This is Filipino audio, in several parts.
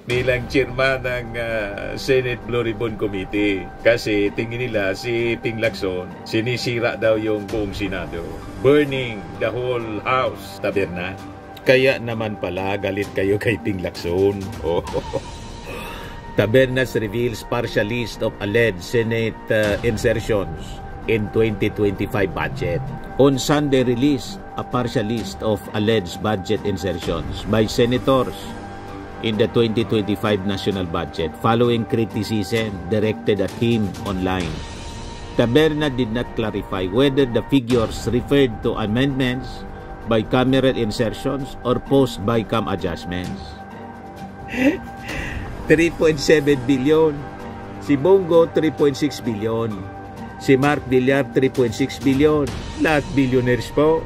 bilang chairman ng Senate Blue Ribbon Committee. Kasi tingin nila si Ping Lacson, sinisira daw yung buong Senado. Burning the whole house, Taberna. Kaya naman pala galit kayo kay Ping Lacson. Oh. Tabernas reveals partial list of alleged Senate insertions in 2025 budget. On Sunday released a partial list of alleged budget insertions by senators in the 2025 national budget following criticism directed at him online. Taberna did not clarify whether the figures referred to amendments bicameral insertions or post-bicam adjustments. 3.7 billion. Si Bongo, 3.6 billion. Si Mark Villar, 3.6 billion. Lahat billionaires po.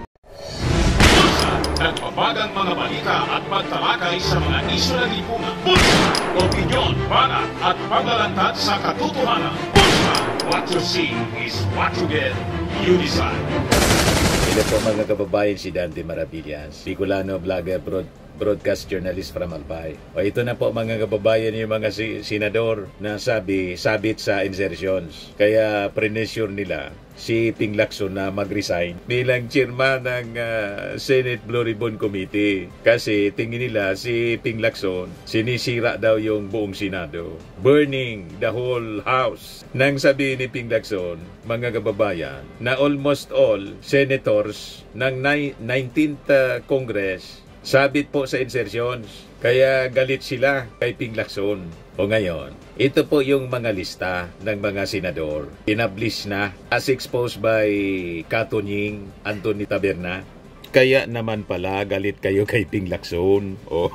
Nagpapagang mga balita at pagtalakay sa mga isyu na lipungan. Bulsa! Opinyon, banat at paglalantad sa katotohanan. Bulsa! What you see is what you get. You decide. Ito po mga kababayan, si Dante Maravillas, Bicolano vlogger, broadcast journalist from Albay. O ito na po mga kababayan, yung mga senador na sabit sa insertions. Kaya pre-sure nila si Ping Lacson na mag-resign bilang chairman ng Senate Blue Ribbon Committee. Kasi tingin nila si Ping Lacson, sinisira daw yung buong Senado. Burning the whole house. Nang sabi ni Ping Lacson, mga kababayan, na almost all senators ng 19th Congress sabit po sa insertions. Kaya galit sila kay Ping Lacson. O ngayon, ito po yung mga lista ng mga senador. Pinablish na as exposed by Katunying, Anthony Taberna. Kaya naman pala galit kayo kay Ping Lacson. Oh.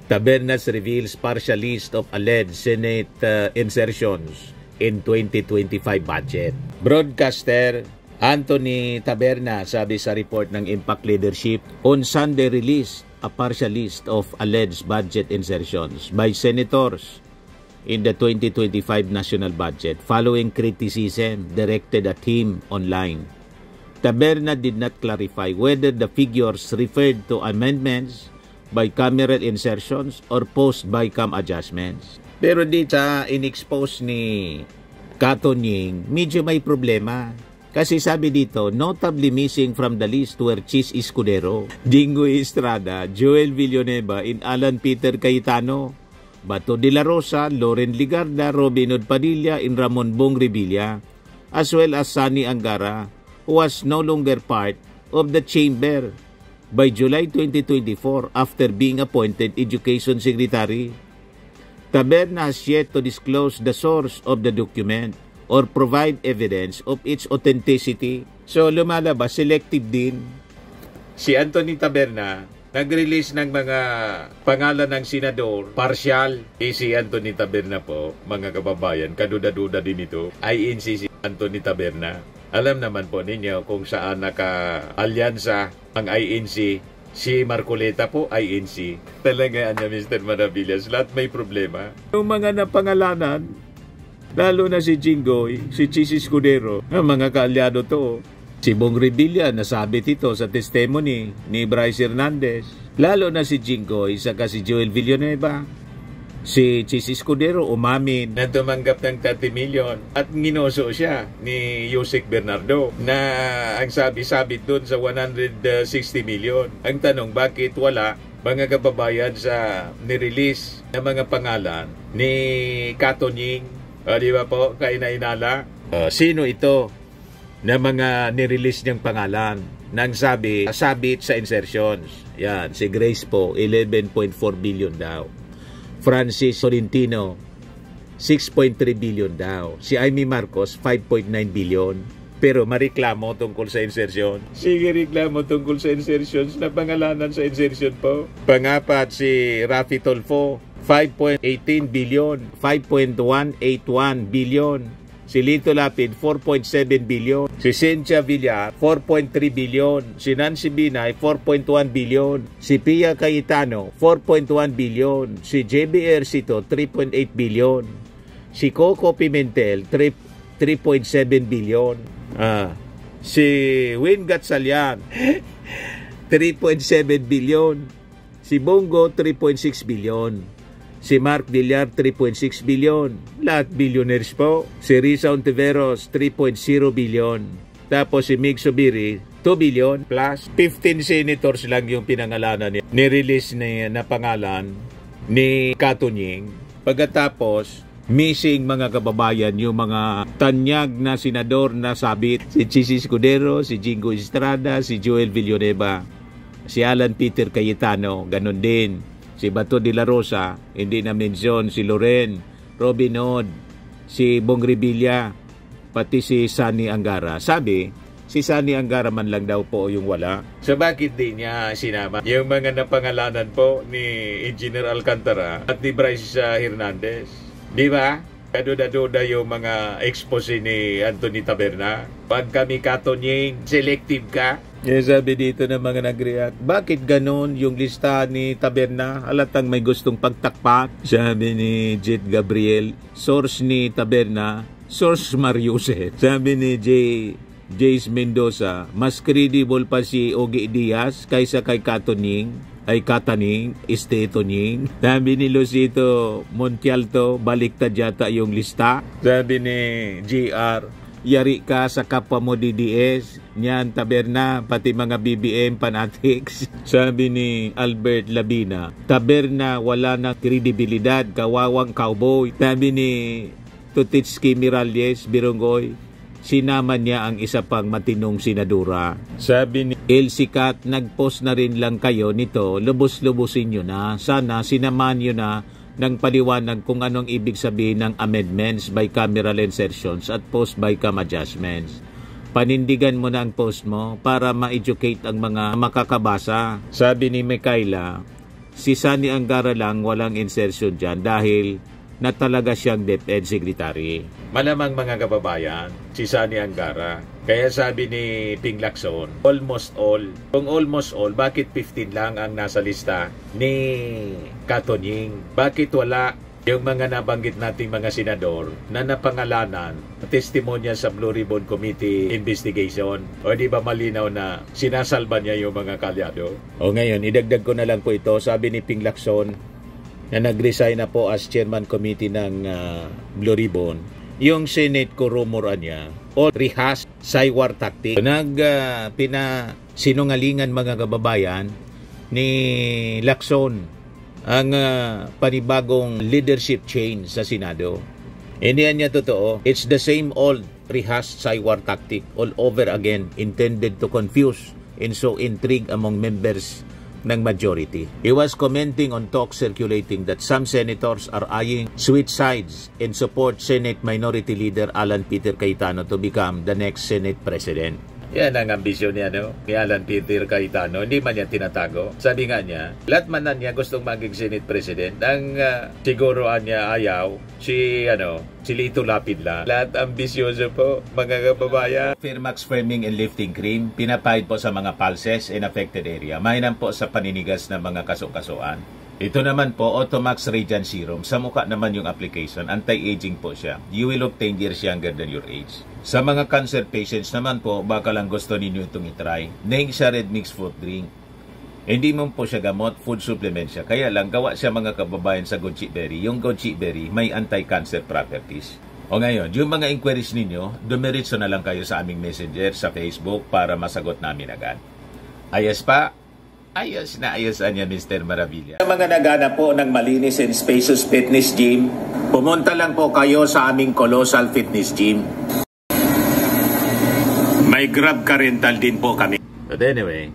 Tabernas reveals partial list of alleged Senate insertions in 2025 budget. Broadcaster Anthony Taberna sabi sa report ng Impact Leadership, on Sunday released a partial list of alleged budget insertions by senators in the 2025 national budget following criticism directed at him online. Taberna did not clarify whether the figures referred to amendments bicameral insertions or post-bicam adjustments. Pero di sa in-expose ni Katunying, medyo may problema. Kasi sabi dito, notably missing from the list were Chis Escudero, Jingo Estrada, Joel Villanueva, and Alan Peter Cayetano, Bato de la Rosa, Loren Ligarda, Robin Hood Padilla, and Ramon Bong Revilla, as well as Sunny Angara, who was no longer part of the chamber by July 2024 after being appointed Education Secretary. Taberna has yet to disclose the source of the document or provide evidence of its authenticity. So lumalabas, selective din. Si Anthony Taberna, nag-release ng mga pangalan ng senador, partial. Si Anthony Taberna po, mga kababayan, kaduda-duda din ito. INC si Anthony Taberna. Alam naman po ninyo kung saan naka-alyansa ang INC. Si Marcoleta po, INC. Talaga, Mr. Maravillas, lahat may problema. Yung mga napangalanan, lalo na si Jinggoy, si Chis Escudero, ang mga kaalyado to. Si Bong Revilla, nasabit ito sa testimony ni Bryce Hernandez. Lalo na si Jinggoy, saka si Joel Villanueva. Si Chis Escudero umamin na tumanggap ng 30 million at nginoso siya ni Yusek Bernardo na ang sabi-sabit doon sa 160 million. Ang tanong, bakit wala mga kababayan sa nirelease na mga pangalan ni Katunying? Di ba po, kainainala? Sino ito na mga nirelease niyang pangalan nang sabit sa insertions? Yan, si Grace po, 11.4 billion daw. Francis Sorrentino, 6.3 billion daw. Si Amy Marcos, 5.9 billion. Pero mareklamo tungkol sa insertion. Sige, reklamo tungkol sa insertions na pangalanan sa insertion po. Pangapat, si Rafi Tolfo, 5.18 billion, 5.181 billion. Si Lito Lapid, 4.7 billion. Si Cynthia Villar, 4.3 billion. Si Nancy Binay, 4.1 billion. Si Pia Cayetano, 4.1 billion. Si JB Ercito, 3.8 billion. Si Coco Pimentel, 3.7 billion. Si Win Gatsalian, 3.7 billion. Si Bongo, 3.6 billion. Si Mark Villar, 3.6 billion. Lahat billionaires po. Si Risa Ontiveros, 3.0 billion. Tapos si Mig Subiri, 2 billion plus 15 senators lang yung pinangalanan niya. Nirelease na pangalan ni Katunying. Pagkatapos, missing mga kababayan, yung mga tanyag na senador na sabit. Si Chisi Escudero, si Jingo Estrada, si Joel Villanueva, si Alan Peter Cayetano, ganun din. Si Bato de la Rosa, hindi na mention, si Loren, Robin Hood, si Bong Revilla, pati si Sani Angara. Sabi, si Sani Angara man lang daw po yung wala. So bakit di niya sinama yung mga napangalanan po ni Engineer Alcantara at ni Bryce Hernandez? Di ba? Kaduda-duda yung mga expose ni Anthony Taberna. Pag kami Katunying, selective ka. Sabi dito ng mga nag-react, bakit ganun yung lista ni Taberna? Halatang may gustong pagtakpak. Sabi ni Jet Gabriel, source ni Taberna, source Mariuse. Sabi ni Jace Mendoza, mas credible pa si Ogie Diaz kaysa kay Katunying. Ay Kataning, Estetoning. Sabi ni Lucito Montialto, baliktad yata yung lista. Sabi ni GR, yari ka sa kapwa mo DDS, niyan Taberna, pati mga BBM fanatics. Sabi ni Albert Labina, Taberna wala na kredibilidad, kawawang cowboy. Sabi ni Tutitski Miralles Birongoy, sinama niya ang isa pang matinong senadora. Sabi ni El Sikat, nag-post na rin lang kayo nito, lubos-lubusin nyo na. Sana sinaman nyo na ng paliwanag kung anong ibig sabihin ng amendments by cameral insertions at post by cam adjustments. Panindigan mo na ang post mo para ma-educate ang mga makakabasa. Sabi ni Mikaela, si Sani Angara lang walang insertion dyan dahil na talaga siyang DepEd Secretary. Malamang mga kababayan, si Sani Angara. Kaya sabi ni Ping Lacson, almost all. Kung almost all, bakit 15 lang ang nasa lista ni Katunying? Bakit wala yung mga nabanggit nating mga senador na napangalanan testimonya sa Blue Ribbon Committee investigation? O di ba malinaw na sinasalba niya yung mga kalyado? O ngayon, idagdag ko na lang po ito. Sabi ni Ping Lacson, na nag-resign na po as chairman committee ng Blue Ribbon, yung Senate ko rumoran niya o rehas saywar tactic. Pinasinungalingan mga kababayan ni Lacson ang panibagong leadership change sa Senado. Hindi niya totoo. It's the same old rehas saywar tactic all over again, intended to confuse and sow intrigue among members ng majority. He was commenting on talk circulating that some senators are eyeing switch sides and support Senate Minority Leader Alan Peter Cayetano to become the next Senate President. Yan ang ambisyon niya, no? Ni Alan Peter Cayetano. Hindi man niya tinatago. Sabi nga niya, lahat man na niya gustong maging Senate President. Ang siguro niya ayaw, si Lito Lapid lang. Lahat ambisyoso po, mga kababayan. Firmax Firming and Lifting Cream, pinapahid po sa mga pulses in affected area. Mainam po sa paninigas ng mga kaso-kasuan. Ito naman po, Automax Radiant Serum. Sa mukha naman yung application, anti-aging po siya. You will look 10 years younger than your age. Sa mga cancer patients naman po, baka lang gusto ninyo itong itry. Neng siya red mixed fruit drink. Hindi mo po siya gamot, food supplement siya. Kaya lang, gawa siya mga kababayan sa goji berry. Yung goji berry, may anti-cancer properties. O ngayon, yung mga inquiries ninyo, dumiritso na lang kayo sa aming messenger sa Facebook para masagot namin agad. Ayos pa? Ayos na ayos niya, Mr. Maravilla. Sa mga naghanap po ng malinis and spacious fitness gym, pumunta lang po kayo sa aming Colossal Fitness Gym. May Grab car rental din po kami. But anyway,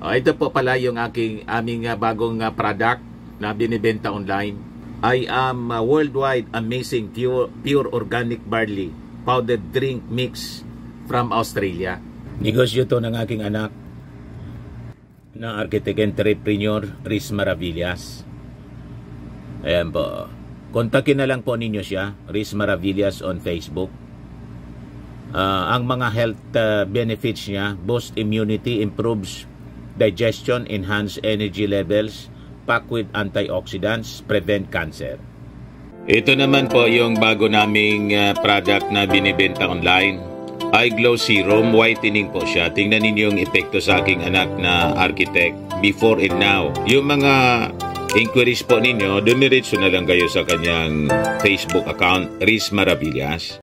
ito po pala yung aming bagong product na binibenta online. I am worldwide amazing pure organic barley powdered drink mix from Australia. Negosyo to ng aking anak na architect entrepreneur Riz Maravillas. Ayan po. Kontakin na lang po ninyo siya, Riz Maravillas on Facebook. Ang mga health benefits niya, boost immunity, improves digestion, enhance energy levels, packed with antioxidants, prevent cancer. Ito naman po yung bago naming product na binibenta online. Eye Glow Serum, whitening po siya. Tingnan ninyo yung epekto sa aking anak na architect before and now. Yung mga inquiries po ninyo, dumiretso na lang kayo sa kanyang Facebook account, Riz Maravillas.